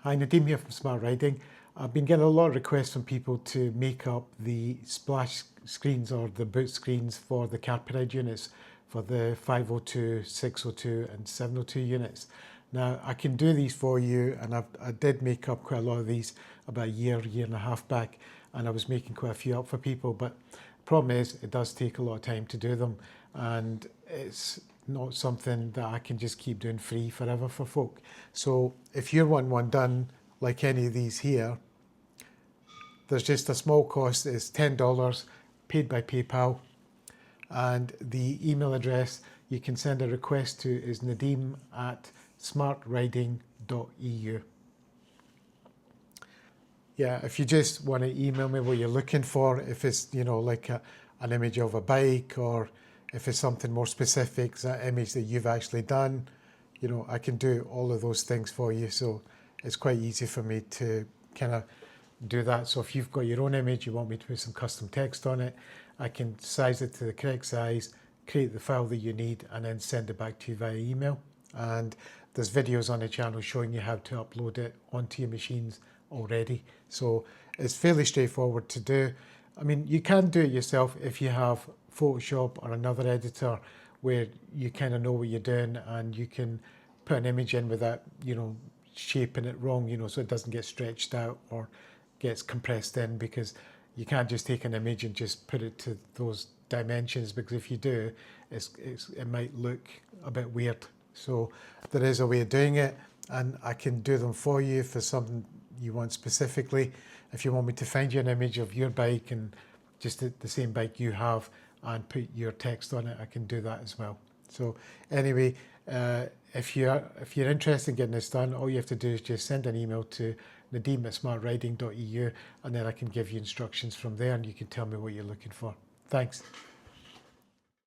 Hi, Nadeem here from Smart Riding. I've been getting a lot of requests from people to make up the splash screens or the boot screens for the Carpuride units for the 502, 602 and 702 units. Now, I can do these for you, and I did make up quite a lot of these about a year and a half back, and I was making quite a few up for people, but the problem is it does take a lot of time to do them, and it's not something that I can just keep doing free forever for folk. So if you want one done like any of these here, there's just a small cost. It's $10 paid by PayPal, and the email address you can send a request to is nadeem@smartriding.eu. Yeah, if you just want to email me what you're looking for, if it's, like an image of a bike, or if it's something more specific, that image that you've actually done, I can do all of those things for you. So it's quite easy for me to kind of do that. So if you've got your own image, you want me to put some custom text on it, I can size it to the correct size, create the file that you need, and then send it back to you via email. And there's videos on the channel showing you how to upload it onto your machines already. So it's fairly straightforward to do. I mean, you can do it yourself if you have Photoshop or another editor where you kind of know what you're doing, and you can put an image in without, shaping it wrong, so it doesn't get stretched out or gets compressed in, because you can't just take an image and just put it to those dimensions, because if you do, it might look a bit weird. So there is a way of doing it, and I can do them for you if there's something you want specifically. If you want me to find you an image of your bike and just the same bike you have and put your text on it, I can do that as well. So anyway, if you're interested in getting this done, all you have to do is just send an email to nadeem@smartriding.eu, and then I can give you instructions from there, and you can tell me what you're looking for. Thanks.